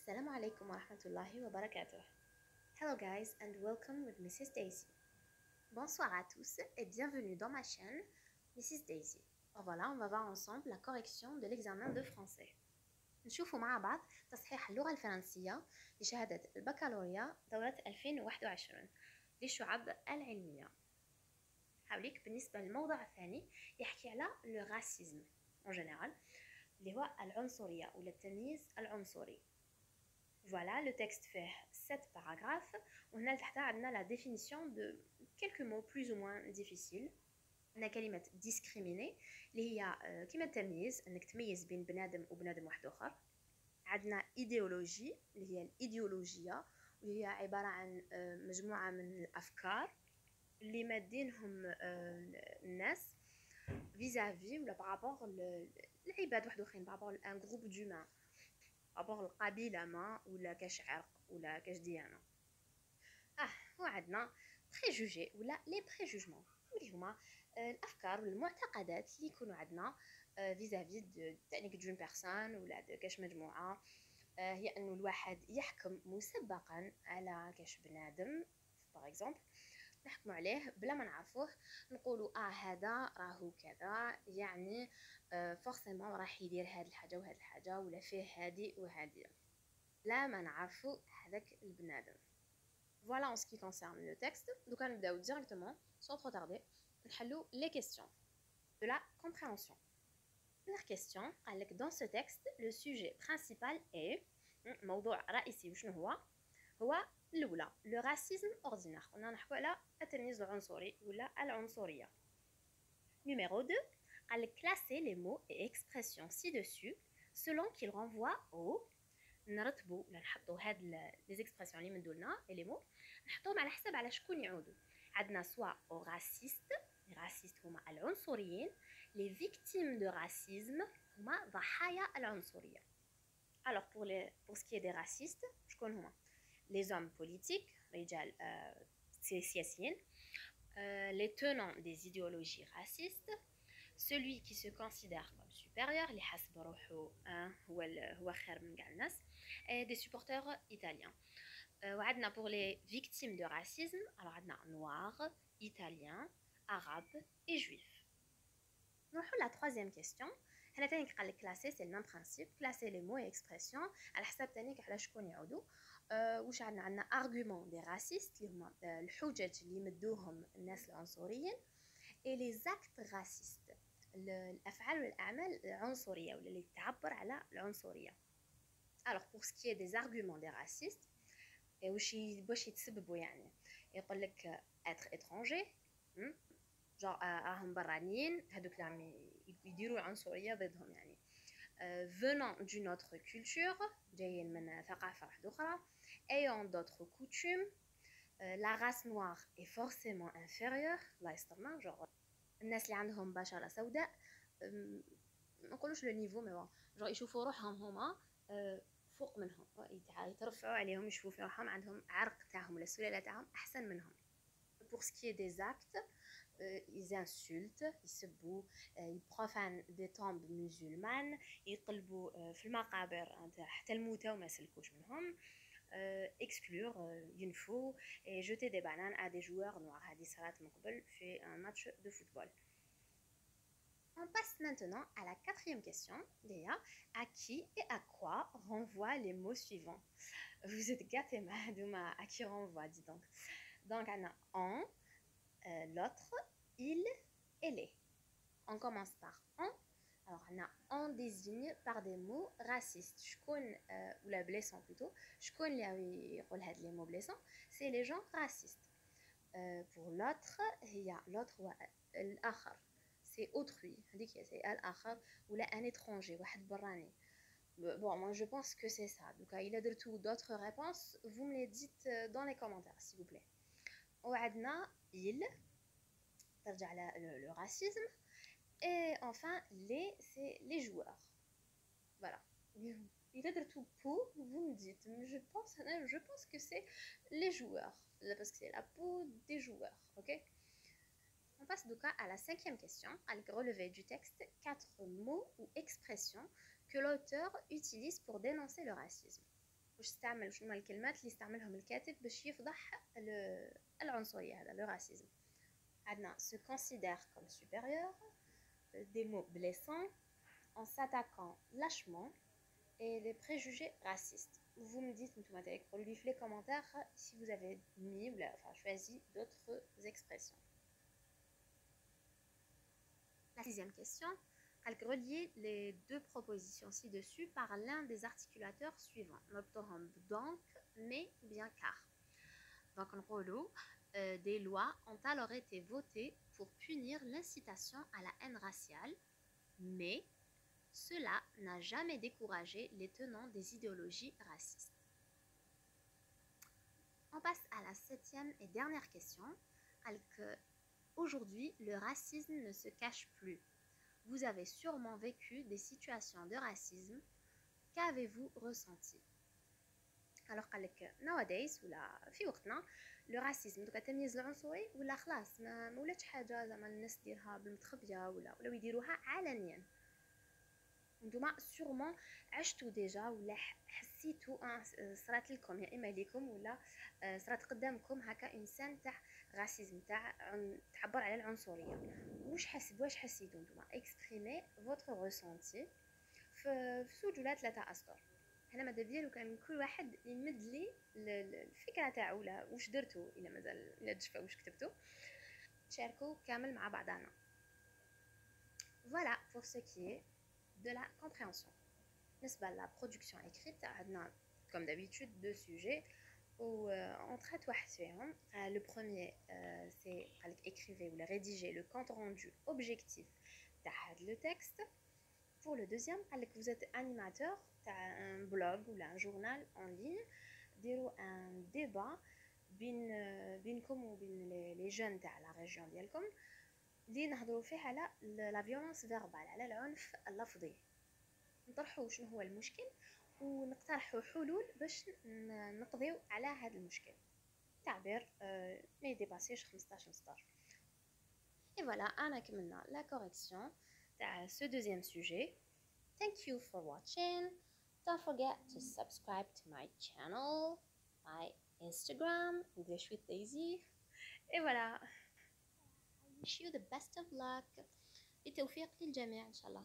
Assalamu alaikum wa rahmatullahi wa barakatuh. Hello guys and welcome with Mrs. Daisy. Bonsoir à tous et bienvenue dans ma chaîne Mrs. Daisy. Voilà, on va voir ensemble la correction de l'examen de français. نشوفوا مع بعض تصحيح اللغة الفرنسية لشهادة البكالوريا دورة 2021 للشعب العلمية. حوليك بالنسبة للموضوع الثاني يحكي على le racisme en général اللي هو العنصرية ولا التمييز العنصري. Voilà, le texte fait 7 paragraphes. On a la définition de quelques mots plus ou moins difficiles. On a كلمة discriminer اللي هي كلمة تمييز انك تميز بين بنادم وبنادم واحد اخر. عندنا idéologie اللي هي الايديولوجية واللي هي عبارة عن مجموعة من الافكار اللي مادينهم الناس vis-à-vis ولا بارابور العباد واحد اخرين بارابور ان جروب دومان بابور القبيله ما ولا كاش عرق ولا كاش ديانه. وعندنا بريجوجي ولا لي بريجوجمون اللي هما الافكار والمعتقدات اللي يكونوا عندنا فيزافي تعنيك دون بيرسون ولا كاش مجموعه. هي انه الواحد يحكم مسبقا على كاش بنادم باغ اكزومبل نحكموا عليه بلا ما نعرفوه نقولوا هذا راهو كذا يعني فورسيمون راح يدير هاد الحاجه وهاد الحاجه ولا فيه هادي وهادي لا ما نعرفوا هذاك البنادم. Voilà en ce qui concerne le texte. Donc on va directement sans trop tarder نحلو les questions de la compréhension. Première question, dans ce texte le sujet principal est موضوع رئيسي وشنو هو الأولى le racisme ordinaire. قلنا نحكوا على التمييز العنصري ولا العنصرية. Numéro 2, classer les mots et expressions ci-dessus selon qu'ils renvoient au نرتبوا ولا نحطوا هاد les expressions اللي من دولنا et les mots نحطوهم على حسب على شكون يعودوا. عندنا soit aux racistes, les racistes هما العنصريين, les victimes de racisme هما ضحايا العنصرية. Alors pour ce qui est des racistes, شكون هما؟ les hommes politiques, رجال سياسيين, les tenants des idéologies racistes, celui qui se considère comme supérieur, اللي حسب روحه هو خير من كاع الناس, et des supporters italiens. وعندنا pour les victimes de racisme, alors عندنا noirs, italiens, arabes et juifs. نروحوا la troisième question. هنا تاني قال لك classer c'est le même principe, classer les mots et expressions على حسب تاني على شكون يعودوا. واش عندنا argument des racistes اللي هما الحجج اللي يمدوهم الناس العنصريين et les actes racistes الافعال والاعمال العنصريه ولا اللي تعبر على العنصريه. alors pour ce qui est des arguments des racistes واش يتسببوا يعني يقول لك être étranger genre راهم برانيين هذوك اللي يديروا العنصريه ضدهم يعني venant d'une autre culture جايين من ثقافه واحده اخرى ayant d'autres coutumes la race noire est forcément inférieure الله يسترنا genre الناس اللي عندهم بشرة سوداء ما نقولوش لو نيفو مي جو يشوفوا روحهم هما فوق منهم يترفعوا عليهم يشوفوا في روحهم عندهم عرق تاعهم ولا السلالة تاعهم أحسن منهم. pour ce qui est des actes ils insultent يسبوا ils profanent des tombes musulmanes يقلبوا في المقابر حتى الموتى وما سلكوش منهم exclure ينفوا et jeter des bananes à des joueurs noirs. هذه صارت من قبل في un match de football. On passe maintenant à la quatrième question, Léa. À qui et à quoi renvoient les mots suivants? Vous êtes gâtés, Mahadouma. À qui renvoie, dis donc. Donc, on a en, l'autre, il et les. On commence par en. Alors, on a en désigne par des mots racistes. Ou la blessant plutôt. Les mots blessants, c'est les gens racistes. Pour l'autre, il y a l'autre ou l'autre. C'est autrui, c'est al-akhar ou là un étranger, واحد براني. Bon, moi je pense que c'est ça. Donc il a d'autres réponses, vous me les dites dans les commentaires s'il vous plaît. وعندنا il ترجع على le racisme et enfin les c'est les joueurs. Voilà. Il a tout pour, vous me dites. Je pense que c'est les joueurs parce que c'est la peau des joueurs, OK? On passe donc à la cinquième question, à relever du texte 4 mots ou expressions que l'auteur utilise pour dénoncer le racisme. واش استعمل شنو هما الكلمات اللي استعملهم الكاتب باش يفضح العنصريه هذا لو راسيزم. عندنا se considère comme supérieur, des mots blessants, en s'attaquant lâchement et les préjugés racistes. Vous me dites les commentaires si vous avez mis ou enfin, choisi d'autres expressions. La sixième question, relier les deux propositions ci-dessus par l'un des articulateurs suivants. Donc, mais ou bien car. Donc, en gros, des lois ont alors été votées pour punir l'incitation à la haine raciale, mais cela n'a jamais découragé les tenants des idéologies racistes. On passe à la septième et dernière question. Aujourd'hui, le racisme ne se cache plus. Vous avez sûrement vécu des situations de racisme. Qu'avez-vous ressenti? Alors nowadays ولا في وقتنا لو راسيزم دوكا تمييز العنصري ولا خلاص ما ولاتش حاجه زعما الناس ديرها بالمتخبيه ولا يديروها علنيا. نتوما سورمون عشتوا ديجا ولا حسيتوا صرات لكم يا اما ليكم ولا صرات قدامكم هكا انسان تاع راسيزم تاع تعبر على العنصريه. واش حسيتوا نتوما؟ اكسبريمي فوتر ريسونتي في زوج ولا 3 اسطر. هنا ماذا بيا لو كان كل واحد يمد لي الفكره تاعو ولا واش درتو الا مازال الا تشفى واش كتبتو تشاركوا كامل مع بعضنا. Voilà pour ce qui est de la compréhension. بالنسبة à la production écrite, comme d'habitude deux sujets où on traite واحد فيهم. Le premier c'est écrivez ou rédiger le compte rendu objectif de le texte. Pour le deuxième, vous êtes animateur d'un blog ou un journal en ligne, dirou un débat بينكم وبين les jeunes de la région ديالكم اللي نهضروا فيه على la violence verbale على العنف اللفظي. نطرحوا شنو هو المشكل ونقترحوا حلول باش نقضيو على هذا المشكل. تعبير ما يديباسيش 15 سطر. Et voilà, أنا كملنا la correction تاع ce deuxième sujet. Thank you for watching. Don't forget to subscribe to my channel, my Instagram, English with Daisy. Et voilà. I wish you the best of luck. بالتوفيق للجميع إن شاء الله.